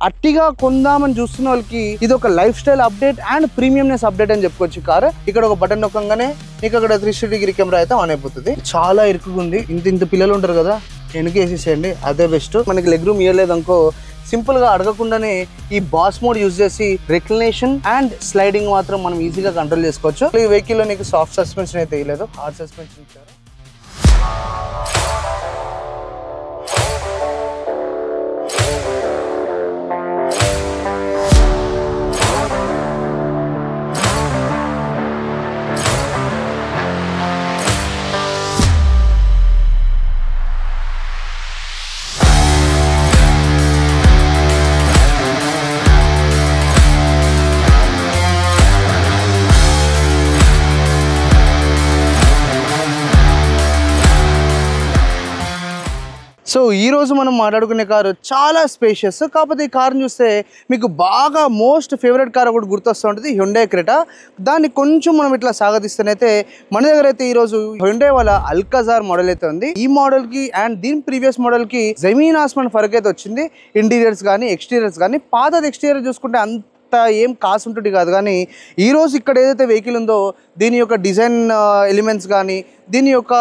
అట్టిగా కొందామని చూస్తున్న వాళ్ళకి ఇది ఒక life style update and premiumness update అని చెప్పుకోవచ్చు. కారు ఇక్కడ ఒక బటన్ నొక్కగానే నీకు అక్కడ 360 డిగ్రీ కెమెరా అయితే ఆన్ అయిపోతుంది. చాలా ఇరుకుగా ఉంది. ఇంత పిల్లలు ఉంటారు కదా, వెనక వేసేసేయండి, అదే బెస్ట్. మనకి లెగ్ రూమ్ ఇవ్వలేదు అనుకో, సింపుల్ గా అడగకుండానే ఈ బాస్ మోడ్ యూజ్ చేసి రెక్లనేషన్ అండ్ స్లైడింగ్ మాత్రం మనం ఈజీగా కంట్రోల్ చేసుకోవచ్చు. ఈ వెహికల్ లో నీకు సాఫ్ట్ సస్పెన్షన్ అయితే ఇవ్వలేదు, హార్డ్ సస్పెన్షన్ ఇచ్చారు. సో ఈరోజు మనం మాట్లాడుకునే కారు చాలా స్పేషియస్. కాకపోతే ఈ కార్ని చూస్తే మీకు బాగా మోస్ట్ ఫేవరెట్ కార్ ఒకటి గుర్తొస్తూ ఉంటుంది, హ్యుండాయ్ క్రెటా. దాన్ని కొంచెం మనం ఇట్లా సాగతిస్తేనైతే మన దగ్గర అయితే ఈరోజు హ్యుండాయ్ వాళ్ళ అల్కాజార్ మోడల్ అయితే ఉంది. ఈ మోడల్కి అండ్ దీని ప్రీవియస్ మోడల్కి జమీన్ ఆస్మాన్ ఫరక్ అయితే వచ్చింది. ఇంటీరియర్స్ కానీ ఎక్స్టీరియర్స్ కానీ. పాతది ఎక్స్టీరియర్ చూసుకుంటే అంత ఏం కాస్ట్ ఉంటుంది కాదు, కానీ ఈరోజు ఇక్కడ ఏదైతే వెహికల్ ఉందో దీని యొక్క డిజైన్ ఎలిమెంట్స్ కానీ దీని యొక్క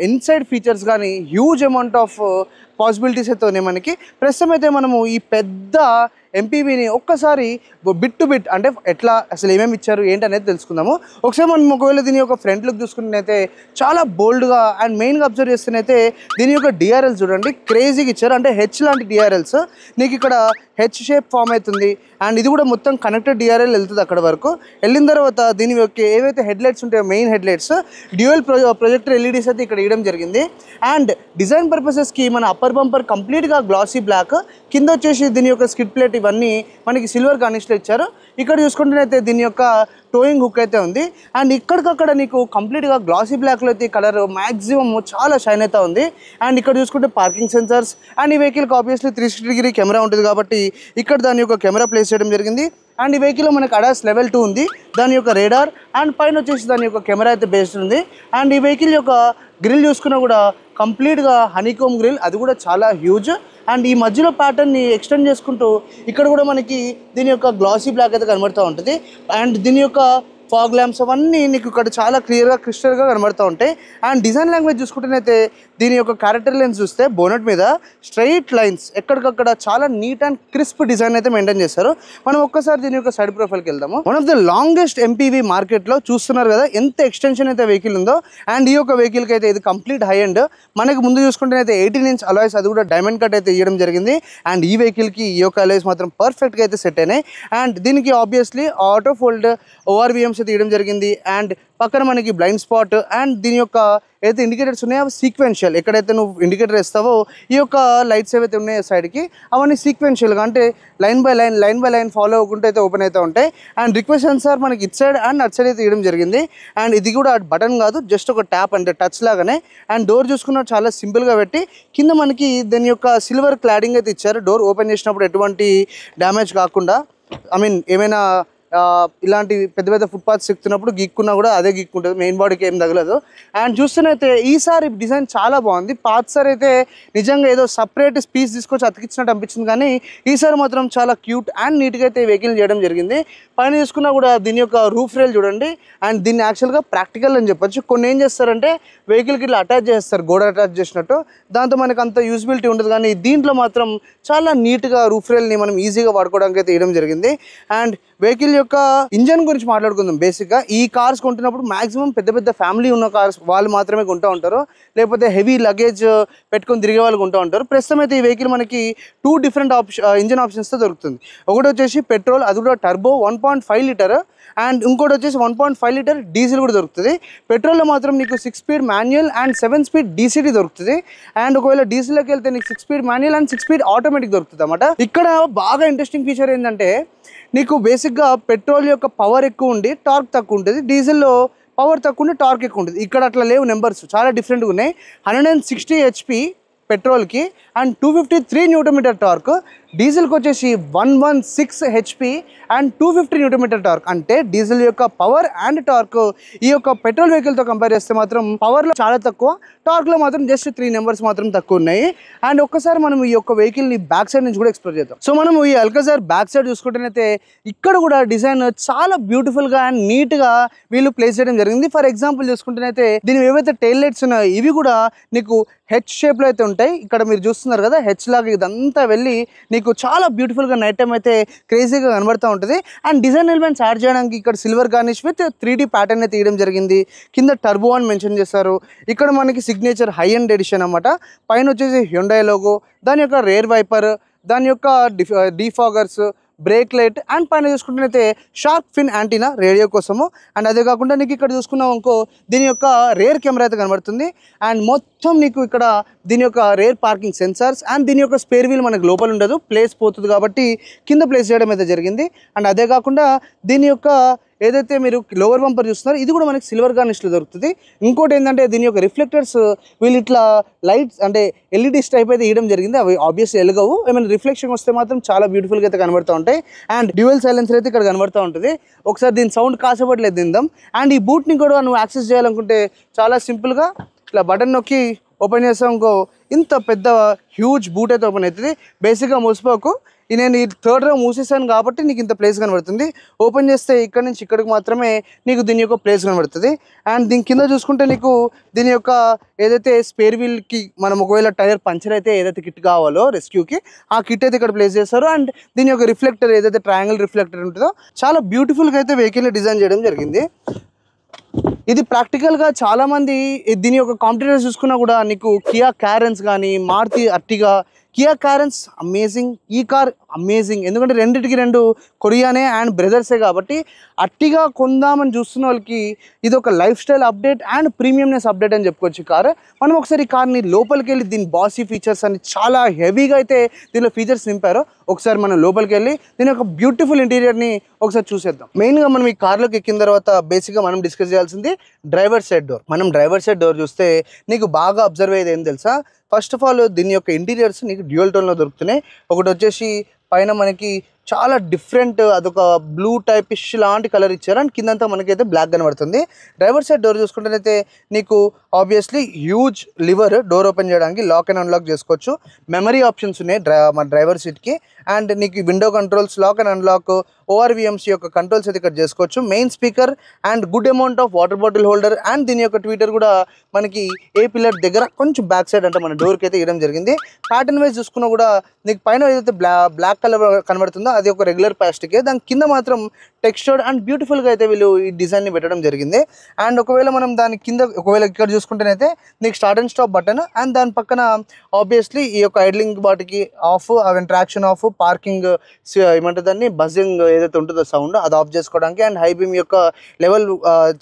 ఇన్సైడ్ ఫీచర్స్ కానీ హ్యూజ్ అమౌంట్ ఆఫ్ పాసిబిలిటీస్ అయితే ఉన్నాయి మనకి. ప్రస్తుతం అయితే మనము ఈ పెద్ద ఎంపీవీని ఒక్కసారి బిట్ టు బిట్ అంటే ఎట్లా అసలు ఏమేమి ఇచ్చారు ఏంటనేది తెలుసుకుందాము. ఒకసారి మనం ఒకవేళ దీని యొక్క ఫ్రంట్ లుక్ చూసుకుంటేనైతే చాలా బోల్డ్గా అండ్ మెయిన్గా అబ్జర్వ్ చేస్తేనైతే దీని యొక్క డిఆర్ఎల్స్ చూడండి క్రేజీగా ఇచ్చారు. అంటే హెచ్ లాంటి డిఆర్ఎల్స్ నీకు ఇక్కడ హెచ్ షేప్ ఫామ్ అవుతుంది. అండ్ ఇది కూడా మొత్తం కనెక్టెడ్ డిఆర్ఎల్ వెళ్తుంది అక్కడ వరకు. వెళ్ళిన తర్వాత దీని యొక్క ఏవైతే హెడ్లైట్స్ ఉంటాయో main headlights dual projector LEDs అయితే ఇక్కడ ఇవ్వడం జరిగింది. అండ్ డిజైన్ పర్పసెస్కి మన అప్పర్ బంపర్ కంప్లీట్గా గ్లాసీ బ్లాక్, కింద వచ్చేసి దీని యొక్క స్కిడ్ ప్లేట్ ఇవన్నీ మనకి సిల్వర్ గార్నిష్లో ఇచ్చారు. ఇక్కడ చూసుకుంటేనైతే దీని యొక్క టోయింగ్ హుక్ అయితే ఉంది. అండ్ ఇక్కడికక్కడ నీకు కంప్లీట్గా గ్లాసీ బ్లాక్లో అయితే కలర్ మ్యాక్సిమం చాలా షైన్ అయితే ఉంది. అండ్ ఇక్కడ చూసుకుంటే పార్కింగ్ సెన్సర్స్ అండ్ ఈ వెహికల్కి ఆబ్వియస్లీ 360 డిగ్రీ కెమెరా ఉంటుంది కాబట్టి ఇక్కడ దాని యొక్క కెమెరా ప్లేస్ చేయడం జరిగింది. అండ్ ఈ వెహికల్లో మనకు అడాస్ లెవెల్ 2 ఉంది, దాని యొక్క రేడార్ అండ్ పైన వచ్చేసి దాని యొక్క కెమెరా అయితే బేస్డ్ ఉంది. అండ్ ఈ వెహికల్ యొక్క గ్రిల్ చూసుకున్నా కూడా కంప్లీట్గా హనీకోమ్ గ్రిల్, అది కూడా చాలా హ్యూజ్. అండ్ ఈ మధ్యలో ప్యాటర్న్ని ఎక్స్టెండ్ చేసుకుంటూ ఇక్కడ కూడా మనకి దీని యొక్క గ్లాసీ బ్లాక్ అయితే కనబడుతూ ఉంటుంది. అండ్ దీని యొక్క ఫాగ్ ల్యాంప్స్ అవన్నీ నీకు ఇక్కడ చాలా క్లియర్గా క్రిస్టల్గా కనబడుతూ ఉంటాయి. అండ్ డిజైన్ లాంగ్వేజ్ చూసుకుంటేనైతే దీని యొక్క క్యారెక్టర్ లైన్స్ చూస్తే బోనట్ మీద స్ట్రైట్ లైన్స్ ఎక్కడికక్కడ చాలా నీట్ అండ్ క్రిస్ప్ డిజైన్ అయితే మెయింటైన్ చేస్తారు. మనం ఒక్కసారి దీని యొక్క సైడ్ ప్రొఫైల్కి వెళ్దాము. One of the longest MPV మార్కెట్లో చూస్తున్నారు కదా ఎంత ఎక్స్టెన్షన్ అయితే వెహికల్ ఉందో. అండ్ ఈ యొక్క వెహికల్కి అయితే ఇది కంప్లీట్ హై ఎండ్. మనకి ముందు చూసుకుంటేనైతే 18 ఇంచ్ అలాయ్స్, అది కూడా డైమండ్ కట్ అయితే ఇవ్వడం జరిగింది. అండ్ ఈ వెహికల్కి ఈ యొక్క అలాయ్స్ మాత్రం పర్ఫెక్ట్గా అయితే సెట్ అయినాయి. అండ్ దీనికి ఆబ్వియస్లీ ఆటో ఫోల్డ్ ఓఆర్విఎంస్ అయితే ఇవ్వడం జరిగింది. అండ్ పక్కన మనకి బ్లైండ్ స్పాట్ అండ్ దీని యొక్క ఏదైతే ఇండికేటర్స్ ఉన్నాయో అవి సీక్వెన్షియల్. ఎక్కడైతే నువ్వు ఇండికేటర్ వేస్తావో ఈ యొక్క లైట్స్ ఏవైతే ఉన్నాయో సైడ్కి అవన్నీ సీక్వెన్షియల్గా అంటే లైన్ బై లైన్ ఫాలో అవ్వకుంటే అయితే ఓపెన్ అయితే ఉంటాయి. అండ్ రిక్వెస్ట్ సెన్సార్ మనకి it side and at side అయితే ఇవ్వడం జరిగింది. అండ్ ఇది కూడా బటన్ కాదు, జస్ట్ ఒక ట్యాప్ అంటే టచ్ లాగానే. అండ్ డోర్ చూసుకున్న చాలా సింపుల్గా పెట్టి కింద మనకి దీని యొక్క సిల్వర్ క్లాడింగ్ అయితే ఇచ్చారు. డోర్ ఓపెన్ చేసినప్పుడు ఎటువంటి డ్యామేజ్ కాకుండా, ఐ మీన్ ఏమైనా ఇలాంటి పెద్ద పెద్ద ఫుట్పాత్స్ ఎక్కుతున్నప్పుడు గీక్కున్నా కూడా అదే గీక్కుంటుంది, మెయిన్ బాడీకి ఏం తగలదు. అండ్ చూస్తేనైతే ఈసారి డిజైన్ చాలా బాగుంది. పాతసారి అయితే నిజంగా ఏదో సపరేట్ పీస్ తీసుకొచ్చి అతికిచ్చినట్టు అనిపించింది, కానీ ఈసారి మాత్రం చాలా క్యూట్ అండ్ నీట్గా అయితే వెహికల్ చేయడం జరిగింది. పైన చూసుకున్నా కూడా దీని యొక్క రూఫ్ రైల్ చూడండి. అండ్ దీన్ని యాక్చువల్గా ప్రాక్టికల్ అని చెప్పొచ్చు. కొన్ని ఏం చేస్తారంటే వెహికల్కి ఇట్లా అటాచ్ చేస్తారు, గోడ అటాచ్ చేసినట్టు, దాంతో మనకు అంత యూజిబిలిటీ ఉండదు. కానీ దీంట్లో మాత్రం చాలా నీట్గా రూఫ్ రైల్ని మనం ఈజీగా వాడుకోవడానికి అయితే ఇవ్వడం జరిగింది. అండ్ వెహికల్ యొక్క ఇంజన్ గురించి మాట్లాడుకుందాం. బేసిక్గా ఈ కార్స్ కొంటున్నప్పుడు మాక్సిమం పెద్ద పెద్ద ఫ్యామిలీ ఉన్న కార్స్ వాళ్ళు మాత్రమే కొంటూ ఉంటారు, లేకపోతే హెవీ లగేజ్ పెట్టుకొని తిరిగే వాళ్ళు కొంటూ ఉంటారు. ప్రస్తుతం అయితే ఈ వెహికల్ మనకి 2 డిఫరెంట్ ఇంజన్ ఆప్షన్స్తో దొరుకుతుంది. ఒకటి వచ్చేసి పెట్రోల్, అది కూడా టర్బో 1.5 లీటర్. అండ్ ఇంకోటి వచ్చేసి 1.5 లీటర్ డీజిల్ కూడా దొరుకుతుంది. పెట్రోల్లో మాత్రం నీకు 6 speed manual and 7 speed DCD దొరుకుతుంది. అండ్ ఒకవేళ డీజిల్లోకి వెళ్తే నీకు 6 speed manual and 6 speed automatic దొరుకుతుంది అన్నమాట. ఇక్కడ బాగా ఇంట్రెస్టింగ్ ఫీచర్ ఏంటంటే నీకు బేసిక్గా పెట్రోల్ యొక్క పవర్ ఎక్కువ ఉండి టార్క్ తక్కువ ఉంటుంది, డీజిల్లో పవర్ తక్కువ ఉండి టార్క్ ఎక్కువ ఉంటుంది. ఇక్కడ అట్లా లేవు, నెంబర్స్ చాలా డిఫరెంట్గా ఉన్నాయి. 160 HP పెట్రోల్కి అండ్ 253 న్యూటన్ మీటర్ టార్క్, డీజిల్కి వచ్చేసి 116 HP and 250 newton metre torque. అంటే డీజిల్ యొక్క పవర్ అండ్ టార్క్ ఈ యొక్క పెట్రోల్ వెహికల్తో కంపేర్ చేస్తే మాత్రం పవర్లో చాలా తక్కువ, టార్క్లో మాత్రం జస్ట్ 3 నెంబర్స్ మాత్రం తక్కువ ఉన్నాయి. అండ్ ఒక్కసారి మనం ఈ యొక్క వెహికల్ని బ్యాక్ సైడ్ నుంచి కూడా ఎక్స్ప్లోర్ చేద్దాం. సో మనం ఈ అల్కాజర్ బ్యాక్ సైడ్ చూసుకుంటేనైతే ఇక్కడ కూడా డిజైన్ చాలా బ్యూటిఫుల్గా అండ్ నీట్గా వీళ్ళు ప్లేస్ చేయడం జరిగింది. ఫర్ ఎగ్జాంపుల్ చూసుకుంటేనైతే దీని ఏవైతే టైల్ లైట్స్ ఉన్నాయో ఇవి కూడా నీకు హెచ్ షేప్లో అయితే ఉంటాయి. ఇక్కడ మీరు చూస్తున్నారు కదా, హెచ్ లాగా ఇదంతా వెళ్ళి నీకు చాలా బ్యూటిఫుల్గా నైట్ టైం అయితే క్రేజీగా కనబడుతూ ఉంటుంది. అండ్ డిజైన్ ఎలిమెంట్స్ యాడ్ చేయడానికి ఇక్కడ silver garnish with 3D pattern అయితే తీయడం జరిగింది. కింద టర్బో అని మెన్షన్ చేస్తారు. ఇక్కడ మనకి సిగ్నేచర్ హై అండ్ ఎడిషన్ అనమాట. పైన వచ్చేసి హ్యుండై లోగో, దాని యొక్క రేర్ వైపర్, దాని యొక్క డిఫాగర్స్, బ్రేక్ లైట్ అండ్ పైన చూసుకుంటేనైతే షార్క్ ఫిన్ యాంటీనా రేడియో కోసము. అండ్ అదే కాకుండా నీకు ఇక్కడ చూసుకున్నాం అనుకో దీని యొక్క రేర్ కెమెరా అయితే కనబడుతుంది. అండ్ మొత్తం నీకు ఇక్కడ దీని యొక్క రేర్ పార్కింగ్ సెన్సార్స్ అండ్ దీని యొక్క స్పేర్ వీల్ మనకు లోపల ఉండదు, ప్లేస్ పోతుంది కాబట్టి కింద ప్లేస్ చేయడం అయితే జరిగింది. అండ్ అదే కాకుండా దీని యొక్క ఏదైతే మీరు లోవర్ బంపర్ చూస్తున్నారో ఇది కూడా మనకి సిల్వర్ గార్నిష్లో దొరుకుతుంది. ఇంకోటి ఏంటంటే దీని యొక్క రిఫ్లెక్టర్స్ వీళ్ళు ఇట్లా లైట్స్ అంటే ఎల్ఈడీస్ టైప్ అయితే ఇవ్వడం జరిగింది. అవి ఆబ్వియస్లీ వెలగవు, ఏమైనా రిఫ్లెక్షన్ వస్తే మాత్రం చాలా బ్యూటిఫుల్గా అయితే కనబడుతూ ఉంటాయి. అండ్ డ్యూయల్ సైలెన్సర్ అయితే ఇక్కడ కనబడుతూ ఉంటుంది. ఒకసారి దీని సౌండ్ కాసేపట్లేదు తిందాం. అండ్ ఈ బూట్ని కూడా నువ్వు యాక్సెస్ చేయాలనుకుంటే చాలా సింపుల్గా ఇట్లా బటన్ నొక్కి ఓపెన్ చేస్తాం ఇంకో ఇంత పెద్ద హ్యూజ్ బూట్ అయితే ఓపెన్ అవుతుంది. బేసిక్గా మూసిపోకు, నేను ఈ థర్డ్ రో మూసేసాను కాబట్టి నీకు ఇంత ప్లేస్ కనబడుతుంది. ఓపెన్ చేస్తే ఇక్కడ నుంచి ఇక్కడికి మాత్రమే నీకు దీని యొక్క ప్లేస్ కనబడుతుంది. అండ్ దీని కింద చూసుకుంటే నీకు దీని యొక్క ఏదైతే స్పేర్ వీల్కి మనం ఒకవేళ టైర్ పంచర్ అయితే ఏదైతే కిట్ కావాలో రెస్క్యూకి ఆ కిట్ అయితే ఇక్కడ ప్లేస్ చేస్తారు. అండ్ దీని యొక్క రిఫ్లెక్టర్ ఏదైతే ట్రయాంగిల్ రిఫ్లెక్టర్ ఉంటుందో చాలా బ్యూటిఫుల్గా అయితే వెహికల్ని డిజైన్ చేయడం జరిగింది. ఇది ప్రాక్టికల్గా చాలామంది దీని యొక్క కాంపిటీటర్స్ చూసుకున్నా కూడా నీకు కియా క్యారెన్స్ కానీ, Maruti Ertiga, Kia Carens amazing, ఈ కార్ అమేజింగ్. ఎందుకంటే రెండింటికి రెండు కొరియానే అండ్ బ్రదర్సే కాబట్టి అట్టిగా కొందామని చూస్తున్న వాళ్ళకి ఇది ఒక life style update and premiumness update అని చెప్పుకోవచ్చు. కార్ మనం ఒకసారి ఈ కార్ని లోపలికి వెళ్ళి దీని బాసీ ఫీచర్స్ అని చాలా హెవీగా అయితే దీనిలో ఫీచర్స్ నింపారో ఒకసారి మనం లోపలికి వెళ్ళి దీని యొక్క బ్యూటిఫుల్ ఇంటీరియర్ని ఒకసారి చూసేద్దాం. మెయిన్గా మనం ఈ కార్లోకి ఎక్కిన తర్వాత బేసిక్గా మనం డిస్కస్ చేయాల్సింది డ్రైవర్ సైడ్ డోర్. మనం డ్రైవర్ సైడ్ డోర్ చూస్తే నీకు బాగా అబ్జర్వ్ అయ్యేది ఏం తెలుసా, ఫస్ట్ ఆఫ్ ఆల్ దీని యొక్క ఇంటీరియర్స్ నీకు డ్యూయల్ టోన్లో దొరుకుతున్నాయి. ఒకటి వచ్చేసి పైన మనకి చాలా డిఫరెంట్ అదొక బ్లూ టైపిష్ లాంటి కలర్ ఇచ్చారు. అండ్ కిందంతా మనకైతే బ్లాక్ కనబడుతుంది. డ్రైవర్ సైడ్ డోర్ చూసుకుంటేనైతే నీకు obviously huge lever door open చేయడానికి లాక్ అండ్ అన్లాక్ చేసుకోవచ్చు. మెమరీ ఆప్షన్స్ ఉన్నాయి మన డ్రైవర్ సీట్కి. అండ్ నీకు window controls, lock and unlock, ORVMC యొక్క కంట్రోల్స్ అయితే ఇక్కడ చేసుకోవచ్చు. Main speaker and good amount of water bottle holder and దీని యొక్క ట్విటర్ కూడా మనకి ఏ పిల్లర్ దగ్గర కొంచెం బ్యాక్ సైడ్ అంటే మన డోర్కి అయితే ఇవ్వడం జరిగింది. ప్యాటర్న్ వైజ్ చూసుకున్నా కూడా నీకు పైన ఏదైతే బ్లాక్ కలర్ కనబడుతుందో అది ఒక రెగ్యులర్ ప్లాస్టికే, దాని కింద మాత్రం టెక్స్చర్డ్ అండ్ బ్యూటిఫుల్గా అయితే వీళ్ళు ఈ డిజైన్ని పెట్టడం జరిగింది. అండ్ ఒకవేళ మనం దాని కింద ఒకవేళ ఇక్కడ చూసుకుంటేనైతే నీకు start and stop button and దాని పక్కన ఆబ్వియస్లీ ఈ యొక్క ఐడ్లింగ్ వాటికి ఆఫ్, అవి ట్రాక్షన్ ఆఫ్, పార్కింగ్ ఏమంటే దాన్ని బజింగ్ ఏదైతే ఉంటుందో సౌండ్ అది ఆఫ్ చేసుకోవడానికి అండ్ హై బీమ్ యొక్క లెవెల్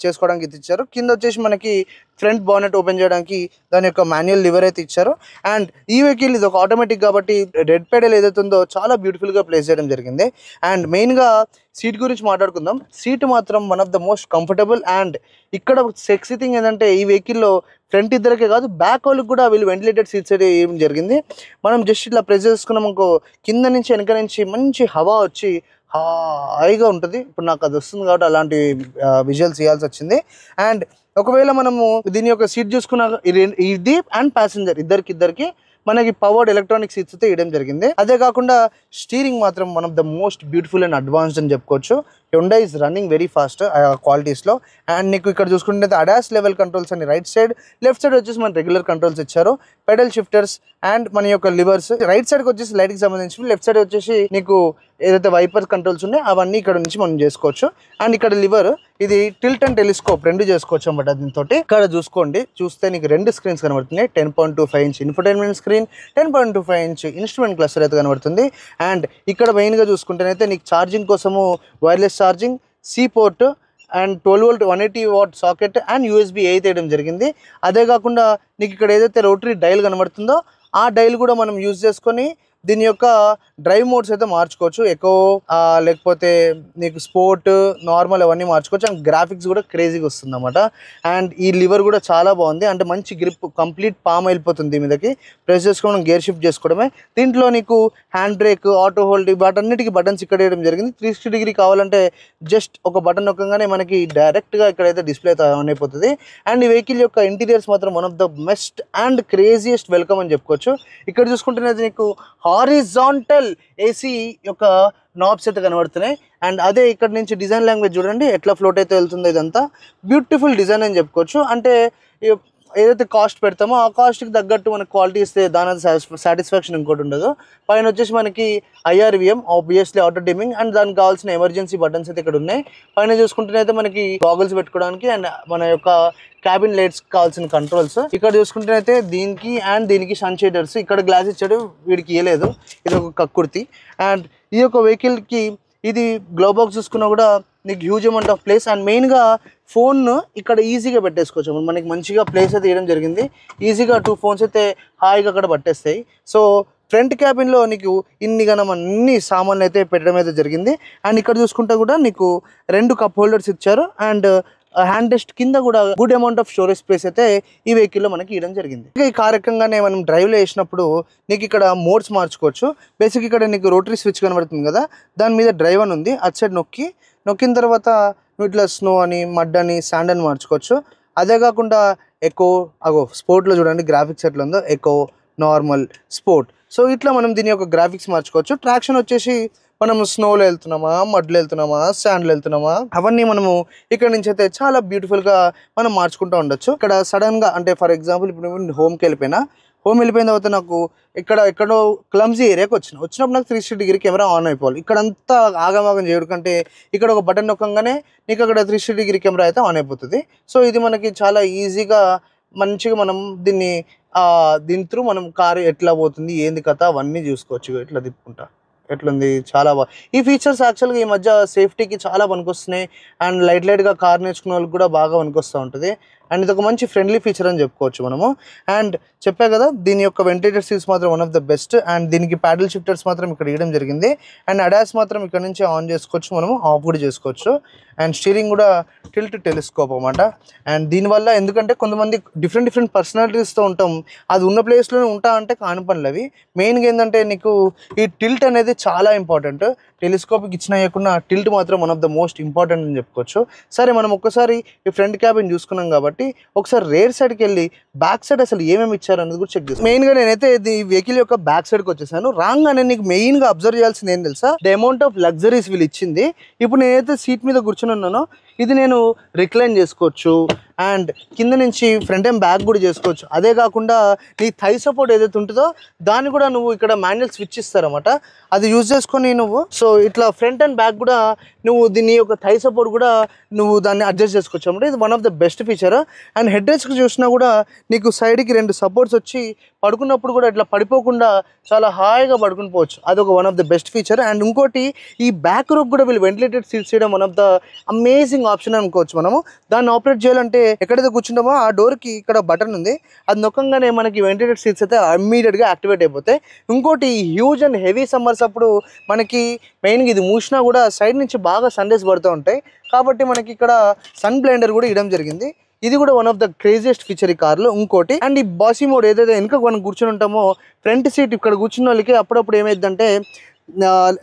చేసుకోవడానికి ఇది ఇచ్చారు. కింద వచ్చేసి మనకి ఫ్రంట్ బానెట్ ఓపెన్ చేయడానికి దాని యొక్క మాన్యువల్ లివర్ అయితే ఇచ్చారు. అండ్ ఈ వెహికల్ ఇది ఒక ఆటోమేటిక్ కాబట్టి రెడ్ పెడల్ ఏదైతే ఉందో చాలా బ్యూటిఫుల్గా ప్లేస్ చేయడం జరిగింది. అండ్ మెయిన్గా సీట్ గురించి మాట్లాడుకుందాం. సీట్ మాత్రం one of the most comfortable. And ఇక్కడ సెక్సీ థింగ్ ఏంటంటే ఈ వెహికల్లో ఫ్రంట్ ఇద్దరికే కాదు బ్యాక్ వాళ్ళకి కూడా వీళ్ళు వెంటిలేటెడ్ సీట్స్ అయితే ఏం జరిగింది. మనం జస్ట్ ఇట్లా ప్రెస్ చేసుకున్నాం అనుకో కింద నుంచి వెనక నుంచి మంచి హవా వచ్చి హాయిగా ఉంటుంది. ఇప్పుడు నాకు అది వస్తుంది కాబట్టి అలాంటి విజువల్స్ ఇవ్వాల్సి వచ్చింది. అండ్ ఒకవేళ మనము దీని యొక్క సీట్ చూసుకున్నా ఇది అండ్ ప్యాసింజర్ ఇద్దరికి మనకి పవర్డ్ ఎలక్ట్రానిక్ సీట్స్ అయితే ఇవ్వడం జరిగింది. అదే కాకుండా స్టీరింగ్ మాత్రం one of the most beautiful and advanced అని చెప్పుకోవచ్చు. Hyundai is running very fast క్వాలిటీస్లో. అండ్ నీకు ఇక్కడ చూసుకుంటే అడాస్ లెవెల్ కంట్రోల్స్ అని రైట్ సైడ్, లెఫ్ట్ సైడ్ వచ్చేసి మన రెగ్యులర్ కంట్రోల్స్ ఇచ్చారు. పెడల్ షిఫ్టర్స్ అండ్ మన యొక్క లివర్స్. రైట్ సైడ్కి వచ్చేసి లైట్కి సంబంధించి, లెఫ్ట్ సైడ్ వచ్చేసి నీకు ఏదైతే వైపర్ కంట్రోల్స్ ఉన్నాయో అవన్నీ ఇక్కడ నుంచి మనం చేసుకోవచ్చు. అండ్ ఇక్కడ లివర్ ఇది టిల్ట్ అండ్ టెలిస్కోప్ రెండు చేసుకోవచ్చు అన్నమాట. దీంతో ఇక్కడ చూస్తే నీకు రెండు స్క్రీన్స్ కనబడుతున్నాయి. 10.25 inch infotainment screen, 10.25 inch instrument cluster అయితే కనబడుతుంది. అండ్ ఇక్కడ మెయిన్గా చూసుకుంటేనైతే నీకు ఛార్జింగ్ కోసము wireless charging, C port and 12 volt 180 watt socket and USB అయితే వేయడం జరిగింది. అదే కాకుండా నీకు ఇక్కడ ఏదైతే రోటరీ డైల్ కనబడుతుందో ఆ డైల్ కూడా మనం యూజ్ చేసుకొని దీని యొక్క డ్రైవ్ మోడ్స్ అయితే మార్చుకోవచ్చు, ఎకో లేకపోతే నీకు స్పోర్ట్, నార్మల్ అవన్నీ మార్చుకోవచ్చు. అండ్ గ్రాఫిక్స్ కూడా క్రేజీగా వస్తుంది అన్నమాట. అండ్ ఈ లివర్ కూడా చాలా బాగుంది, అంటే మంచి గ్రిప్, కంప్లీట్ పామ్ వెళ్ళిపోతుంది మీదకి, ప్రెస్ చేసుకోవడం, గేర్ షిఫ్ట్ చేసుకోవడమే. దీంట్లో నీకు హ్యాండ్ బ్రేక్, ఆటో హోల్డ్, వాటన్నిటికీ బటన్స్ ఇక్కడ వేయడం జరిగింది. 360 డిగ్రీ కావాలంటే జస్ట్ ఒక బటన్ నొక్కగానే మనకి డైరెక్ట్గా ఇక్కడైతే డిస్ప్లే ఆన్ అయిపోతుంది. అండ్ ఈ వెహికల్ యొక్క ఇంటీరియర్స్ మాత్రం one of the best and craziest welcome అని చెప్పుకోవచ్చు. ఇక్కడ చూసుకుంటున్నది నీకు హారిజాంటల్ ఏసీ యొక్క నాబ్స్ అయితే కనబడుతున్నాయి. అండ్ అదే ఇక్కడ నుంచి డిజైన్ లాంగ్వేజ్ చూడండి ఎట్లా ఫ్లోట్ అయితే వెళ్తుందో, ఇదంతా బ్యూటిఫుల్ డిజైన్ అని చెప్పుకోవచ్చు. అంటే ఏదైతే కాస్ట్ పెడతామో ఆ కాస్ట్కి తగ్గట్టు మనకి క్వాలిటీ ఇస్తే దాని సాటిస్ఫాక్షన్ ఇంకోటి ఉండదు. పైన వచ్చేసి మనకి IRVM, obviously auto dimming, and దానికి కావాల్సిన ఎమర్జెన్సీ బటన్స్ అయితే ఇక్కడ ఉన్నాయి. పైన చూసుకుంటేనైతే మనకి గాగుల్స్ పెట్టుకోవడానికి అండ్ మన యొక్క క్యాబిన్ లైట్స్ కావాల్సిన కంట్రోల్స్. ఇక్కడ చూసుకుంటేనైతే దీనికి సన్ షేడర్స్, ఇక్కడ గ్లాస్ ఇచ్చాడు, వీడికి ఇవ్వలేదు, ఇది ఒక కక్కుర్తి. అండ్ ఈ యొక్క వెహికల్కి ఇది గ్లో బాక్స్ చూసుకున్నా కూడా నీకు huge amount of place. And మెయిన్గా ఫోన్ ఇక్కడ ఈజీగా పెట్టేసుకోవచ్చు, మనకి మంచిగా ప్లేస్ అయితే ఇవ్వడం జరిగింది. ఈజీగా 2 ఫోన్స్ అయితే హాయిగా అక్కడ పట్టేస్తాయి. సో ఫ్రంట్ క్యాబిన్లో నీకు అన్ని సామాన్లు అయితే పెట్టడం అయితే జరిగింది. అండ్ ఇక్కడ చూసుకుంటే కూడా నీకు 2 కప్ హోల్డర్స్ ఇచ్చారు. అండ్ హ్యాండ్ రెస్ట్ కింద కూడా good amount of storage space అయితే ఈ వెహికల్లో మనకి ఇవ్వడం జరిగింది. ఈ కార్ ఎక్కంగానే మనం డ్రైవ్లో వేసినప్పుడు నీకు ఇక్కడ మోడ్స్ మార్చుకోవచ్చు. బేసిక్ ఇక్కడ నీకు రోటరీ స్విచ్ కనబడుతుంది కదా, దాని మీద డ్రైవ్ అని ఉంది, అటు సైడ్ నొక్కిన తర్వాత నువ్వు ఇట్లా స్నో అని, మడ్ అని, శాండ్ అని మార్చుకోవచ్చు. అదే కాకుండా ఎకో, స్పోర్ట్లో చూడండి గ్రాఫిక్స్ ఎట్లా ఉందో, ఎకో, నార్మల్, స్పోర్ట్. సో ఇట్లా మనం దీని యొక్క గ్రాఫిక్స్ మార్చుకోవచ్చు. ట్రాక్షన్ వచ్చేసి మనం స్నోలో వెళ్తున్నామా, మడ్లో వెళ్తున్నామా, శాండ్లో వెళ్తున్నామా, అవన్నీ మనము ఇక్కడ నుంచి అయితే చాలా బ్యూటిఫుల్గా మనం మార్చుకుంటూ ఉండొచ్చు. ఇక్కడ సడన్గా అంటే ఫర్ ఎగ్జాంపుల్ ఇప్పుడు హోమ్కి వెళ్ళిపోయిన తర్వాత నాకు ఎక్కడో క్లమ్జీ ఏరియాకి వచ్చినప్పుడు నాకు 360 డిగ్రీ కెమెరా ఆన్ అయిపోవాలి. ఇక్కడంతా ఆగమాగం చేయడం కంటే ఇక్కడ ఒక బటన్ నొక్కగానే నీకు అక్కడ 360 డిగ్రీ కెమెరా అయితే ఆన్ అయిపోతుంది. సో ఇది మనకి చాలా ఈజీగా మంచిగా మనం దీని త్రూ మనం కారు ఎట్లా పోతుంది, ఏంది కథ అవన్నీ చూసుకోవచ్చు. ఇట్లా తిప్పుకుంటా ఎట్లుంది, చాలా బాగా. ఈ ఫీచర్స్ యాక్చువల్గా ఈ మధ్య సేఫ్టీకి చాలా పనికొస్తున్నాయి. అండ్ లైట్గా కార్ నేర్చుకునే వాళ్ళకి కూడా బాగా పనికొస్తూ ఉంటుంది. అండ్ ఇది ఒక మంచి ఫ్రెండ్లీ ఫీచర్ అని చెప్పుకోవచ్చు మనము. అండ్ చెప్పా కదా దీని యొక్క వెంటిలేటర్ సీట్స్ మాత్రం one of the best. And దీనికి ప్యాడల్ షిఫ్టర్స్ మాత్రం ఇక్కడ ఇవ్వడం జరిగింది. అండ్ అడాస్ మాత్రం ఇక్కడ నుంచి ఆన్ చేసుకోవచ్చు, మనము ఆఫ్ కూడా చేసుకోవచ్చు. అండ్ స్టీరింగ్ కూడా టిల్ట్ టెలిస్కోప్ అన్నమాట. అండ్ దీనివల్ల ఎందుకంటే కొంతమంది డిఫరెంట్ పర్సనాలిటీస్తో ఉంటాం, అది ఉన్న ప్లేస్లోనే ఉంటా అంటే కాని పనులు అవి. మెయిన్గా ఏంటంటే నీకు ఈ టిల్ట్ అనేది చాలా ఇంపార్టెంట్. టెలిస్కోపిక్ ఇచ్చిన ఇవ్వకుండా టిల్ట్ మాత్రం one of the most important అని చెప్పుకోవచ్చు. సరే మనం ఒక్కసారి ఈ ఫ్రంట్ క్యాబిన్ చూసుకున్నాం కాబట్టి ఒకసారి రేర్ సైడ్కి వెళ్ళి బ్యాక్ సైడ్ అసలు ఏమేమి ఇచ్చారు అనేది కూడా చెక్ చేస్తాను. మెయిన్గా నేనైతే ఈ వెహికల్ యొక్క బ్యాక్ సైడ్కి వచ్చేసాను. రాగానే నీకు మెయిన్గా అబ్జర్వ్ చేయాల్సింది ఏం తెలుసా, ద అమౌంట్ ఆఫ్ లగ్జరీస్ వీళ్ళు ఇచ్చింది. ఇప్పుడు నేనైతే సీట్ మీద కూర్చొని ఉన్నానో ఇది నేను రిక్లైన్ చేసుకోవచ్చు. అండ్ కింద నుంచి ఫ్రంట్ అండ్ బ్యాక్ కూడా చేసుకోవచ్చు. అదే కాకుండా నీ థై సపోర్ట్ ఏదైతే ఉంటుందో దాన్ని కూడా నువ్వు ఇక్కడ మాన్యువల్ స్విచ్ ఇస్తారన్నమాట, అది యూజ్ చేసుకొని నువ్వు సో ఇట్లా ఫ్రంట్ అండ్ బ్యాక్ కూడా నువ్వు దీని యొక్క థై సపోర్ట్ కూడా నువ్వు దాన్ని అడ్జస్ట్ చేసుకోవచ్చు అన్నమాట. ఇది one of the best feature. And head రెస్ట్కి చూసినా కూడా నీకు సైడ్కి 2 సపోర్ట్స్ వచ్చి పడుకున్నప్పుడు కూడా ఇట్లా పడిపోకుండా చాలా హాయిగా పడుకుని పోవచ్చు. అదొక one of the best feature. And ఇంకోటి ఈ బ్యాక్ రోక్ కూడా వీళ్ళు వెంటిలేటెడ్ సీట్స్ చేయడం one of the amazing option అనుకోవచ్చు. మనము దాన్ని ఆపరేట్ చేయాలంటే ఎక్కడైతే కూర్చుంటామో ఆ డోర్కి ఇక్కడ బటన్ ఉంది, అది నొక్కంగానే మనకి వెంటిలేటెడ్ సీట్స్ అయితే ఇమ్మీడియట్గా యాక్టివేట్ అయిపోతాయి. ఇంకోటి హ్యూజ్ అండ్ హెవీ సమ్మర్స్ అప్పుడు మనకి మెయిన్గా ఇది మూసినా కూడా సైడ్ నుంచి బాగా సన్ రేస్ పడుతూ ఉంటాయి కాబట్టి మనకి ఇక్కడ సన్ బ్లైండర్ కూడా ఇవ్వడం జరిగింది. ఇది కూడా one of the craziest feature ఈ కార్లో. ఇంకోటి అండ్ ఈ బాసీ మోడ్ ఏదైతే వెనుక మనం కూర్చొని ఉంటామో ఫ్రంట్ సీట్ ఇక్కడ కూర్చున్న వాళ్ళకి అప్పుడప్పుడు ఏమైందంటే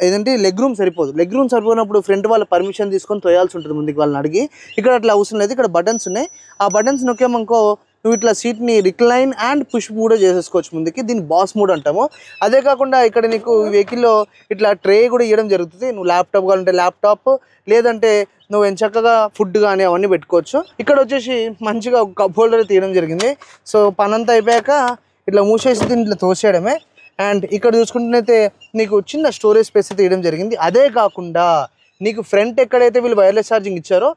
ఏదంటే లెగ్ రూమ్ సరిపోయినప్పుడు ఫ్రంట్ వాళ్ళ పర్మిషన్ తీసుకొని తోయాల్సి ఉంటుంది ముందుకు వాళ్ళని అడిగి. ఇక్కడ అట్లా అవసరం లేదు, ఇక్కడ బటన్స్ ఉన్నాయి. ఆ బటన్స్ నొక్కామనుకో నువ్వు ఇట్లా సీట్ని రిక్లైన్ అండ్ పుష్ కూడా చేసేసుకోవచ్చు ముందుకి. దీన్ని బాస్ మోడ్ అంటాము. అదే కాకుండా ఇక్కడ నీకు వెహికల్లో ఇట్లా ట్రే కూడా ఇవ్వడం జరుగుతుంది. నువ్వు ల్యాప్టాప్ కావాలంటే ల్యాప్టాప్, లేదంటే నువ్వు ఎంచక్కగా ఫుడ్ కానీ అవన్నీ పెట్టుకోవచ్చు. ఇక్కడ వచ్చేసి మంచిగా ఒక కప్ హోల్డర్ తీయడం జరిగింది. సో పనంతా అయిపోయాక ఇట్లా మూసేసి దీన్ని ఇట్లా తోసేయడమే. అండ్ ఇక్కడ చూసుకుంటున్నైతే నీకు చిన్న స్టోరేజ్ స్పేస్ అయితే ఇవ్వడం జరిగింది. అదే కాకుండా నీకు ఫ్రంట్ ఎక్కడైతే వీళ్ళు వైర్లెస్ ఛార్జింగ్ ఇచ్చారో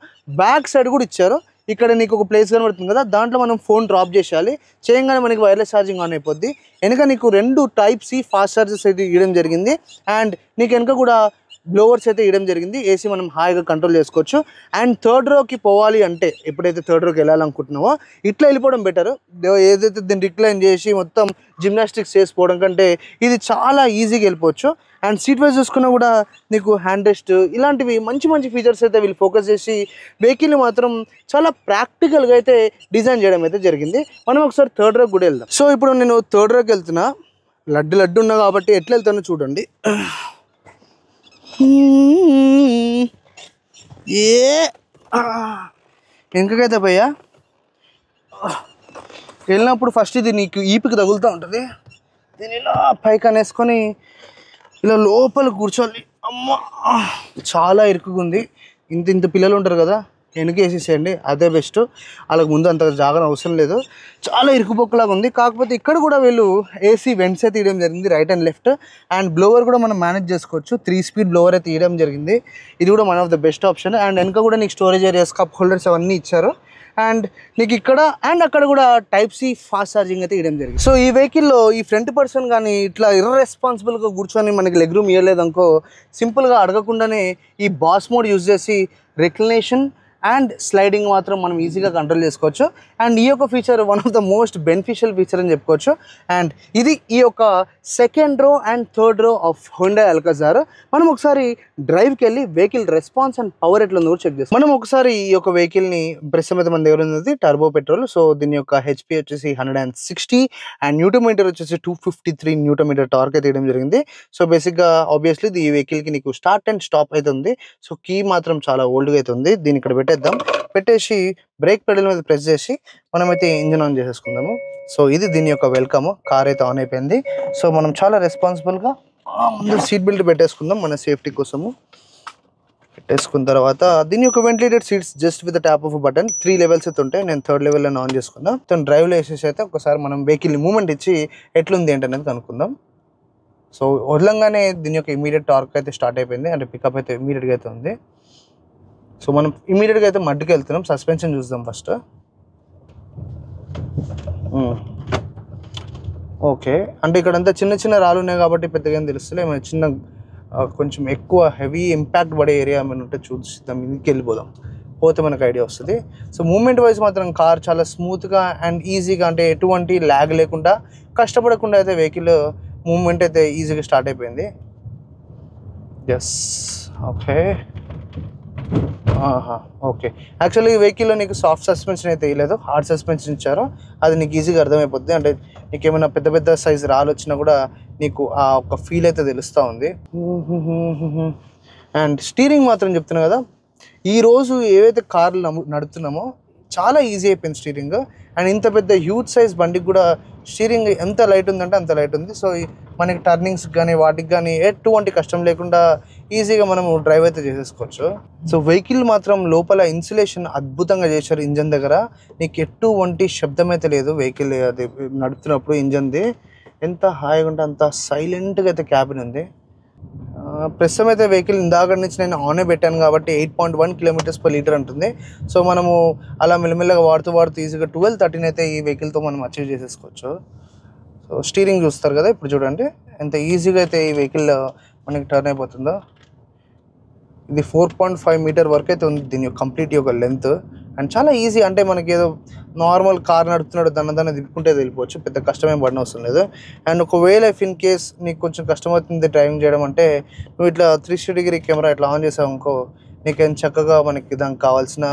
బ్యాక్ సైడ్ కూడా ఇచ్చారు. ఇక్కడ నీకు ఒక ప్లేస్ కనబడుతుంది కదా, దాంట్లో మనం ఫోన్ డ్రాప్ చేయాలి, చేయగానే మనకి వైర్లెస్ ఛార్జింగ్ ఆన్ అయిపోద్ది. వెనక నీకు 2 Type-C ఫాస్ట్ ఛార్జర్స్ అయితే ఇవ్వడం జరిగింది. అండ్ నీకు వెనక కూడా బ్లోవర్స్ అయితే ఇవ్వడం జరిగింది. ఏసీ మనం హాయిగా కంట్రోల్ చేసుకోవచ్చు. అండ్ థర్డ్ రోకి పోవాలి అంటే ఎప్పుడైతే థర్డ్ రోకి వెళ్ళాలనుకుంటున్నామో ఇట్లా వెళ్ళిపోవడం బెటర్. ఏదైతే దీన్ని రిక్లైన్ చేసి మొత్తం జిమ్నాస్టిక్స్ చేసుకోవడం కంటే ఇది చాలా ఈజీగా వెళ్ళిపోవచ్చు. అండ్ సీట్ వైజ్ చూసుకున్నా కూడా నీకు హ్యాండ్ రెస్ట్ ఇలాంటివి మంచి మంచి ఫీచర్స్ అయితే వీళ్ళు ఫోకస్ చేసి వెహికల్ని మాత్రం చాలా ప్రాక్టికల్గా అయితే డిజైన్ చేయడం అయితే జరిగింది. మనం ఒకసారి థర్డ్ రోకి కూడా వెళ్దాం. సో ఇప్పుడు నేను థర్డ్ రోకి వెళ్తున్నా. లడ్డు ఉన్నా కాబట్టి ఎట్లా వెళ్తానో చూడండి. వెనకకైతే భయ్యా వెళ్ళినప్పుడు ఫస్ట్ ఇది నీకు ఈపికి తగులుతూ ఉంటుంది. దీని ఇలా పైకి అనేసుకొని ఇలా లోపల కూర్చోవాలి. అమ్మ చాలా ఇరుకుగా ఉంది. ఇంత పిల్లలు ఉంటారు కదా, వెనక వేసేసేయండి, అదే బెస్ట్. వాళ్ళకి ముందు అంత జాగ్రత్త అవసరం లేదు. చాలా ఇరుకుపొక్కలాగా ఉంది. కాకపోతే ఇక్కడ కూడా వీళ్ళు ఏసీ వెంట్స్ అయితే తీయడం జరిగింది, right and left. And blower కూడా మనం మేనేజ్ చేసుకోవచ్చు. 3 స్పీడ్ బ్లోవర్ అయితే తీయడం జరిగింది. ఇది కూడా one of the best option. And వెనక కూడా నీకు స్టోరేజ్ ఏరియాస్, కప్ హోల్డర్స్ అవన్నీ ఇచ్చారు. అండ్ నీకు ఇక్కడ అండ్ అక్కడ కూడా టైప్ సి ఫాస్ట్ ఛార్జింగ్ అయితే ఇవ్వడం జరిగింది. సో ఈ వెహికల్లో ఈ ఫ్రంట్ పర్సన్ కానీ ఇట్లా ఇర్రెస్పాన్సిబుల్గా కూర్చొని మనకి లెగ్ రూమ్ ఇవ్వలేదు అనుకో, సింపుల్గా అడగకుండానే ఈ బాస్ మోడ్ యూజ్ చేసి రెక్లినేషన్ అండ్ స్లైడింగ్ మాత్రం మనం ఈజీగా కంట్రోల్ చేసుకోవచ్చు. అండ్ ఈ యొక్క feature one of the most beneficial feature అని చెప్పుకోవచ్చు. అండ్ ఇది ఈ యొక్క second row and third row of Hyundai Alcazar. మనం ఒకసారి డ్రైవ్కి వెళ్ళి వెహికల్ రెస్పాన్స్ అండ్ పవర్ ఎట్లా ఉందో కూడా చెక్ చేస్తాం. మనం ఒకసారి ఈ యొక్క వెహికల్ని ప్రస్తుతం అయితే మన దగ్గర ఉన్నది టర్బో పెట్రోల్. సో దీని యొక్క హెచ్పి వచ్చేసి 160 అండ్ న్యూటోమీటర్ వచ్చేసి 253 న్యూటోమీటర్ టార్క్ అయితే ఇవ్వడం జరిగింది. సో బేసిక్గా ఆబ్వియస్లీ ఈ వెహికల్కి నీకు స్టార్ట్ అండ్ స్టాప్ అయితే ఉంది. సో కీ మాత్రం చాలా ఓల్డ్గా అయితే ఉంది. దీన్ని ఇక్కడ పెట్టేసి బ్రేక్ పెడల్ మీద ప్రెస్ చేసి మనమైతే ఇంజిన్ ఆన్ చేసేసుకుందాము. సో ఇది దీని యొక్క వెల్కమ్. కార్ అయితే ఆన్ అయిపోయింది. సో మనం చాలా రెస్పాన్సిబుల్గా ముందు సీట్ బెల్ట్ పెట్టేసుకుందాం మన సేఫ్టీ కోసము. పెట్టేసుకున్న తర్వాత దీని యొక్క ventilated seats just with tap of button 3 levels అయితే ఉంటాయి. నేను థర్డ్ లెవెల్లో ఆన్ చేసుకుందాం. తను డ్రైవ్లో వేసేసి అయితే ఒకసారి మనం వెహికల్ మూవ్మెంట్ ఇచ్చి ఎట్లుంది ఏంటనేది కనుక్కుందాం. సో వదలంగానే దీని యొక్క ఇమీడియట్ టార్క్ అయితే స్టార్ట్ అయిపోయింది, అంటే పికప్ అయితే ఇమీడియట్గా అయితే ఉంది. సో మనం ఇమీడియట్గా అయితే మడ్డుకి వెళ్తున్నాం. సస్పెన్షన్ చూద్దాం ఫస్ట్. ఓకే, అంటే ఇక్కడంతా చిన్న చిన్న రాళ్ళు ఉన్నాయి కాబట్టి పెద్దగా ఏం తెలుస్తుంది. ఏమైనా చిన్న కొంచెం ఎక్కువ హెవీ ఇంపాక్ట్ పడే ఏరియా ఏమైనా ఉంటే చూద్దాం, ఇంటికి వెళ్ళిపోదాం, పోతే మనకు ఐడియా వస్తుంది. సో మూమెంట్ వైజ్ మాత్రం కార్ చాలా స్మూత్గా అండ్ ఈజీగా, అంటే ఎటువంటి ల్యాగ్ లేకుండా కష్టపడకుండా అయితే వెహికల్ మూమెంట్ అయితే ఈజీగా స్టార్ట్ అయిపోయింది. Yes, okay okay. యాక్చువల్లీ ఈ వెహికల్లో నీకు సాఫ్ట్ సస్పెన్షన్ అయితే ఇవ్వలేదు, హార్డ్ సస్పెన్షన్ ఇచ్చారు. అది నీకు ఈజీగా అర్థమైపోద్ది. అంటే నీకు ఏమైనా పెద్ద పెద్ద సైజు రాళ్ళు వచ్చినా కూడా నీకు ఆ ఒక ఫీల్ అయితే తెలుస్తూ ఉంది. అండ్ స్టీరింగ్ మాత్రం చెప్తున్నా కదా, ఈరోజు ఏవైతే కార్లు నడుపుతున్నామో చాలా ఈజీ అయిపోయింది స్టీరింగ్. అండ్ ఇంత పెద్ద హ్యూజ్ సైజ్ బండికి కూడా స్టీరింగ్ ఎంత లైట్ ఉందంటే అంత లైట్ ఉంది. సో మనకి టర్నింగ్స్ కానీ వాటికి కానీ ఎటువంటి కష్టం లేకుండా ఈజీగా మనము డ్రైవ్ అయితే చేసేసుకోవచ్చు. సో వెహికల్ మాత్రం లోపల ఇన్సులేషన్ అద్భుతంగా చేశారు. ఇంజన్ దగ్గర నీకు ఎటువంటి శబ్దం అయితే లేదు. వెహికల్ అది నడుపుతున్నప్పుడు ఇంజన్ది ఎంత హాయిగా ఉంటే అంత సైలెంట్గా అయితే క్యాబిన్ ఉంది. ప్రస్తుతం అయితే వెహికల్ ఇందాక నుంచి నేను ఆనే పెట్టాను కాబట్టి 8.1 km/లీటర్ అంటుంది. సో మనము అలా మెల్లమెల్లగా వాడుతూ ఈజీగా 12-13 అయితే ఈ వెహికల్తో మనం అచీవ్ చేసేసుకోవచ్చు. సో స్టీరింగ్ చూస్తారు కదా, ఇప్పుడు చూడండి ఎంత ఈజీగా అయితే ఈ వెహికల్ మనకి టర్న్ అయిపోతుందో. ఇది 4.5 మీటర్ వరకు అయితే ఉంది దీని కంప్లీట్ యొక్క లెంత్. అండ్ చాలా ఈజీ, అంటే మనకి ఏదో నార్మల్ కార్ నడుపుతున్నాడు దాన్ని తిప్పుకుంటే వెళ్ళిపోవచ్చు, పెద్ద కష్టమేం పడిన అవసరం లేదు. అండ్ ఒకవేళ ఇఫ్ ఇన్ కేస్ నీకు కొంచెం కష్టమవుతుంది డ్రైవింగ్ చేయడం అంటే, నువ్వు ఇట్లా 360 కెమెరా ఇట్లా ఆన్ చేసావు అనుకో, నీకేం చక్కగా మనకి దానికి కావాల్సిన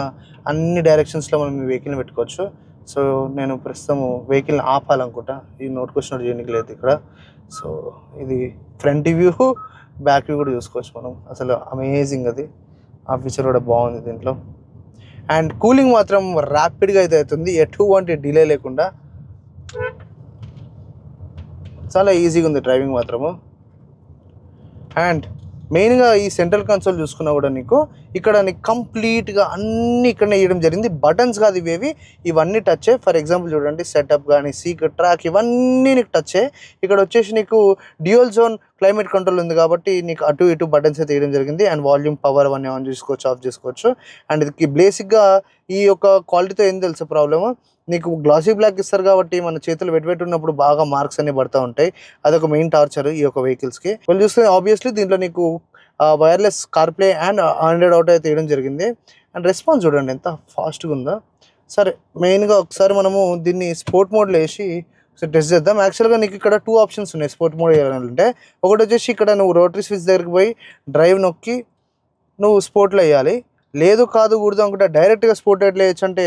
అన్ని డైరెక్షన్స్లో మనం ఈ వెహికల్ని పెట్టుకోవచ్చు. సో నేను ప్రస్తుతం వెహికల్ని ఆపాలనుకుంటా, ఈ నోటికొచ్చినట్టు చేయడానికి లేదు ఇక్కడ. సో ఇది ఫ్రంట్ వ్యూ, బ్యాక్ వ్యూ కూడా చూసుకోవచ్చు మనం. అసలు అమేజింగ్, అది ఆ ఫీచర్ కూడా బాగుంది దీంట్లో. అండ్ కూలింగ్ మాత్రం ర్యాపిడ్గా అయితే అవుతుంది, ఎటువంటి డిలే లేకుండా. చాలా ఈజీగా ఉంది డ్రైవింగ్ మాత్రము. అండ్ మెయిన్గా ఈ సెంట్రల్ కన్సోల్ చూసుకున్నా కూడా నీకు ఇక్కడ నీకు కంప్లీట్గా అన్నీ ఇక్కడనే వేయడం జరిగింది. బటన్స్ కాదు ఇవేవి, ఇవన్నీ టచ్. ఫర్ ఎగ్జాంపుల్ చూడండి, సెటప్ కానీ సీక్రెట్ ట్రాక్ ఇవన్నీ నీకు టచ్. ఇక్కడ వచ్చేసి నీకు డ్యూయల్ జోన్ క్లైమేట్ కంట్రోల్ ఉంది కాబట్టి నీకు అటు ఇటు బటన్స్ అయితే వేయడం జరిగింది. అండ్ వాల్యూమ్, పవర్ అవన్నీ ఆన్ చేసుకోవచ్చు, ఆఫ్ చేసుకోవచ్చు. అండ్ ఇది బేసిక్గా ఈ యొక్క క్వాలిటీతో ఏం తెలుసు ప్రాబ్లము, నీకు గ్లాసీ బ్లాక్ ఇస్తారు కాబట్టి మన చేతులు వెట్ ఉన్నప్పుడు బాగా మార్క్స్ అన్ని పడుతూ ఉంటాయి. అదొక మెయిన్ టార్చర్ ఈ యొక్క వెహికల్స్కి. వాళ్ళు చూస్తే ఆబ్వియస్లీ దీంట్లో నీకు wireless CarPlay and Android auto అయితే వేయడం జరిగింది. అండ్ రెస్పాన్స్ చూడండి ఎంత ఫాస్ట్గా ఉందో. సరే మెయిన్గా ఒకసారి మనము దీన్ని స్పోర్ట్ మోడ్లో వేసి ఒకసారి టెస్ట్ చేద్దాం. యాక్చువల్గా నీకు ఇక్కడ 2 ఆప్షన్స్ ఉన్నాయి స్పోర్ట్ మోడ్ వేయాలంటే. ఒకటి వచ్చేసి ఇక్కడ నువ్వు రోటరీ స్విచ్ దగ్గరికి పోయి డ్రైవ్ నొక్కి నువ్వు స్పోర్ట్లో వేయాలి. లేదు కాదు కూడదు అనుకుంటే డైరెక్ట్గా స్పోర్ట్ ఎట్లా వేయచ్చు అంటే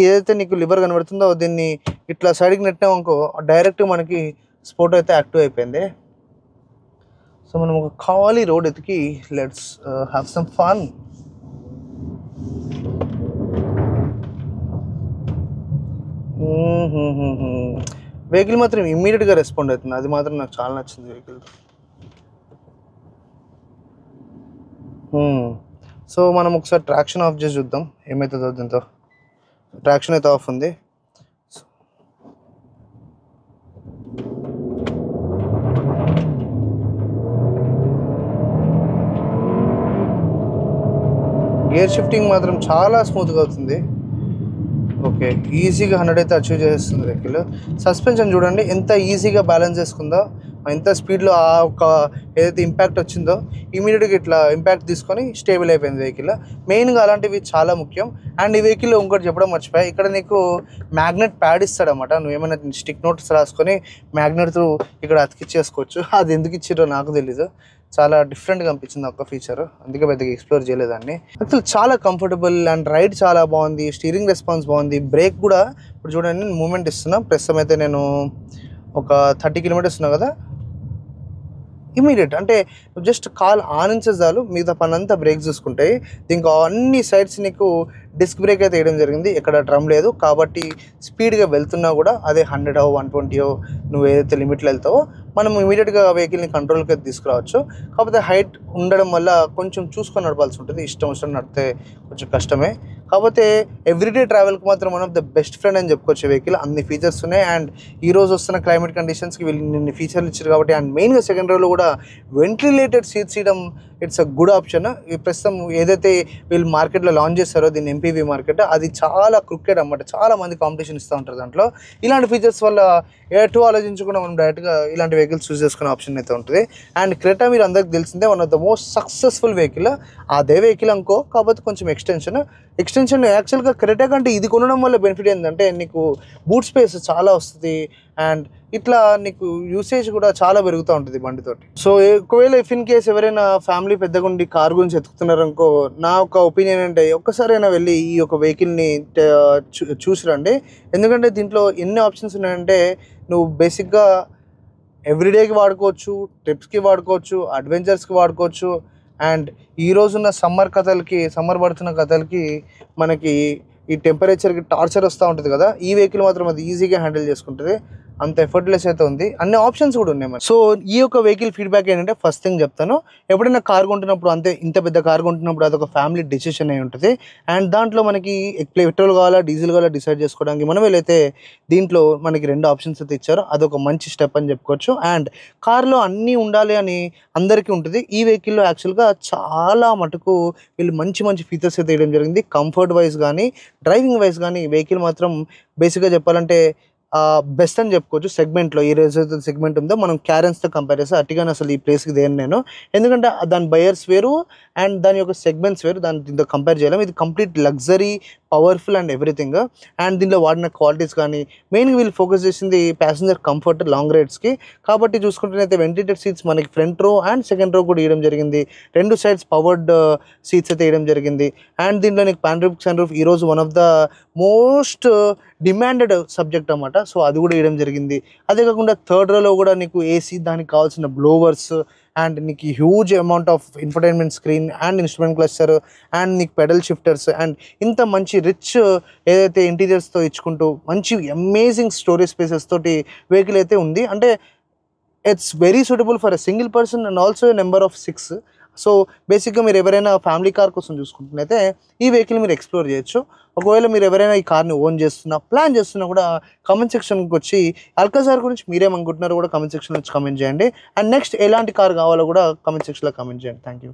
ఏదైతే నీకు లివర్ కనబడుతుందో దీన్ని ఇట్లా సైడ్కి నెట్టాం అనుకో డైరెక్ట్ మనకి స్పోర్ట్ అయితే యాక్టివ్ అయిపోయింది. సో మనం ఒక ఖాళీ రోడ్ ఎతికి let's have some fun. Vehicle మాత్రం ఇమ్మీడియట్గా రెస్పాండ్ అవుతుంది, అది మాత్రం నాకు చాలా నచ్చింది వెహికల్. సో మనం ఒకసారి ట్రాక్షన్ ఆఫ్ చేసి చూద్దాం ఏమవుతుందో. దీంతో ట్రాక్షన్ అయితే ఆఫ్ ఉంది. గేర్ షిఫ్టింగ్ మాత్రం చాలా స్మూత్గా అవుతుంది. ఓకే, ఈజీగా 100 అయితే అచీవ్ చేస్తుంది వెహికల్. సస్పెన్షన్ చూడండి ఎంత ఈజీగా బ్యాలెన్స్ చేసుకుందో, ఎంత స్పీడ్లో ఆ ఒక ఏదైతే ఇంపాక్ట్ వచ్చిందో ఇమీడియట్గా ఇట్లా ఇంపాక్ట్ తీసుకొని స్టేబుల్ అయిపోయింది వెహికల్. మెయిన్గా అలాంటివి చాలా ముఖ్యం. అండ్ ఈ వెహికల్లో ఇంకోటి చెప్పడం మర్చిపోయా, ఇక్కడ నీకు మ్యాగ్నెట్ ప్యాడ్ ఇస్తాడనమాట. నువ్వు ఏమైనా స్టిక్ నోట్స్ రాసుకొని మ్యాగ్నెట్ త్రూ ఇక్కడ అతికిచ్చేసుకోవచ్చు. అది ఎందుకు ఇచ్చిరో నాకు తెలీదు, చాలా డిఫరెంట్గా అనిపించింది ఒక ఫీచర్, అందుకే పెద్దగా ఎక్స్ప్లోర్ చేయలేదాన్ని. యాక్చువల్ చాలా కంఫర్టబుల్ అండ్ రైడ్ చాలా బాగుంది. స్టీరింగ్ రెస్పాన్స్ బాగుంది. బ్రేక్ కూడా ఇప్పుడు చూడండి నేను మూమెంట్ ఇస్తున్నా. ప్రస్తుతం అయితే నేను ఒక 30 కిలోమీటర్స్ ఉన్నా కదా, ఇమీడియట్ అంటే జస్ట్ కాల్ ఆనించే చాలు మిగతా పని అంతా బ్రేక్ చూసుకుంటాయి. దీనికి అన్ని సైడ్స్ నీకు డిస్క్ బ్రేక్ అయితే వేయడం జరిగింది, ఎక్కడ డ్రమ్ లేదు కాబట్టి స్పీడ్గా వెళ్తున్నా కూడా అదే 100 120 నువ్వు ఏదైతే లిమిట్లో వెళ్తావో మనం ఇమీడియట్గా వెహికల్ని కంట్రోల్కి అయితే తీసుకురావచ్చు. కాకపోతే హైట్ ఉండడం వల్ల కొంచెం చూసుకొని నడపాల్సి ఉంటుంది, ఇష్టం వచ్చినట్టు నడిపితే కొంచెం కష్టమే. కాకపోతే ఎవ్రీడే ట్రావెల్కి మాత్రం one of the best friend అని చెప్పుకోవచ్చు వెహికల్. అన్ని ఫీచర్స్ ఉన్నాయి అండ్ ఈరోజు వస్తున్న క్లైమేట్ కండిషన్స్కి వీళ్ళు నిన్న ఫీచర్లు ఇచ్చారు కాబట్టి. అండ్ మెయిన్గా సెకండ్ రోలో కూడా వెంటిలేటెడ్ సీట్స్ ఇవ్వడం ఇట్స్ అ గుడ్ ఆప్షన్. ఈ ప్రస్తుతం ఏదైతే వీళ్ళు మార్కెట్లో లాంచ్ చేస్తారో దీన్ని ఎంపీవీ మార్కెట్, అది చాలా క్రికెట్ అన్నమాట. చాలా మంది కాంపిటీషన్ ఇస్తూ ఉంటారు దాంట్లో. ఇలాంటి ఫీచర్స్ వల్ల ఎటు ఆలోచించకుండా మనం డైరెక్ట్గా ఇలాంటి వెహికల్స్ చూస్ చేసుకునే ఆప్షన్ అయితే ఉంటుంది. అండ్ క్రెటా మీరు అందరికి తెలిసిందే one of the most successful vehicle. అదే వెహికల్ అనుకో, కాకపోతే కొంచెం ఎక్స్టెన్షన్ యాక్చువల్గా క్రెటా కంటే ఇది కొనడం వల్ల బెనిఫిట్ ఏంటంటే నీకు బూట్ స్పేస్ చాలా వస్తుంది అండ్ ఇట్లా నీకు యూసేజ్ కూడా చాలా పెరుగుతూ ఉంటుంది బండితోటి. సో ఒకవేళ ఇఫ్ ఇన్ కేస్ ఎవరైనా ఫ్యామిలీ పెద్దగా ఉండి కార్ గురించి ఎత్తుకుతున్నారనుకో, నా ఒక ఒపీనియన్ అంటే ఒక్కసారైనా వెళ్ళి ఈ యొక్క వెహికల్ని చూసి రండి. ఎందుకంటే దీంట్లో ఎన్ని ఆప్షన్స్ ఉన్నాయంటే నువ్వు బేసిక్గా ఎవ్రీడేకి వాడుకోవచ్చు, ట్రిప్స్కి వాడుకోవచ్చు, అడ్వెంచర్స్కి వాడుకోవచ్చు. అండ్ ఈ రోజున్న సమ్మర్ పడుతున్న కథలకి మనకి ఈ టెంపరేచర్కి టార్చర్ వస్తూ ఉంటుంది కదా, ఈ వెహికల్ మాత్రం అది ఈజీగా హ్యాండిల్ చేసుకుంటుంది. అంత ఎఫర్ట్లెస్ అయితే ఉంది, అన్ని ఆప్షన్స్ కూడా ఉన్నాయి మరి. సో ఈ యొక్క వెహికల్ ఫీడ్బ్యాక్ ఏంటంటే ఫస్ట్ థింగ్ చెప్తాను, ఎప్పుడైనా కార్ కొంటున్నప్పుడు అంతే ఇంత పెద్ద కార్ కొంటున్నప్పుడు అదొక ఫ్యామిలీ డెసిషన్ అయి ఉంటుంది. అండ్ దాంట్లో మనకి పెట్రోల్ కావాలా డీజిల్ కావాలా డిసైడ్ చేసుకోవడానికి మనం వెళ్ళైతే దీంట్లో మనకి 2 ఆప్షన్స్ అయితే ఇచ్చారు, అదొక మంచి స్టెప్ అని చెప్పుకోవచ్చు. అండ్ కార్లో అన్నీ ఉండాలి అని అందరికీ ఉంటుంది, ఈ వెహికల్లో యాక్చువల్గా చాలా మటుకు వీళ్ళు మంచి మంచి ఫీచర్స్ అయితే వేయడం జరిగింది. కంఫర్ట్ వైజ్ కానీ డ్రైవింగ్ వైజ్ కానీ వెహికల్ మాత్రం బేసిక్గా చెప్పాలంటే బెస్ట్ అని చెప్పుకోవచ్చు సెగ్మెంట్లో. ఈ రోజు సెగ్మెంట్ ఉందో మనం క్యారెన్స్తో కంపేర్ చేస్తే అట్టిగానే అసలు ఈ ప్లేస్కి దేని నేను, ఎందుకంటే దాని బయర్స్ వేరు అండ్ దాని యొక్క సెగ్మెంట్స్ వేరు, దాని దీంతో కంపేర్ చేయలేము. ఇది complete luxury, powerful and everything. And దీనిలో వాడిన క్వాలిటీస్ కానీ మెయిన్గా వీళ్ళు ఫోకస్ చేసింది ప్యాసింజర్ కంఫర్ట్ లాంగ్ రైడ్స్కి. కాబట్టి చూసుకుంటేనైతే వెంటిలేటెడ్ సీట్స్ మనకి front row and second row కూడా వేయడం జరిగింది. 2 సైడ్స్ పవర్డ్ సీట్స్ అయితే వేయడం జరిగింది. అండ్ దీంట్లో నీకు పానోరమిక్ సన్ రూఫ్ ఈరోజు one of the most demanded subject అన్నమాట. సో అది కూడా వేయడం జరిగింది. అదే కాకుండా థర్డ్ రోలో కూడా నీకు ఏసీ, దానికి కావాల్సిన బ్లోవర్స్ అండ్ నీకు huge amount of infotainment screen and instrument cluster and నీకు పెడల్ షిఫ్టర్స్ అండ్ ఇంత మంచి రిచ్ ఏదైతే ఇంటీరియర్స్తో ఇచ్చుకుంటూ మంచి అమేజింగ్ స్టోరేజ్ స్పేసెస్ తోటి వెహికల్ అయితే ఉంది. అంటే it's very suitable for a single person and also a number of 6. So బేసిక్గా మీరు ఎవరైనా ఫ్యామిలీ కార్ కోసం చూసుకుంటున్నైతే ఈ వెహికల్ మీరు ఎక్స్ప్లోర్ చేయొచ్చు. ఒకవేళ మీరు ఎవరైనా ఈ కార్ని ఓన్ చేస్తున్నా ప్లాన్ చేస్తున్నా కూడా కామెంట్ సెక్షన్కి వచ్చి అల్కాజార్ గురించి మీరేమనుకుంటున్నారో కూడా కామెంట్ సెక్షన్లో వచ్చి కామెంట్ చేయండి. అండ్ నెక్స్ట్ ఎలాంటి కార్ కావాలో కూడా కామెంట్ సెక్షన్లో కామెంట్ చేయండి. Thank you.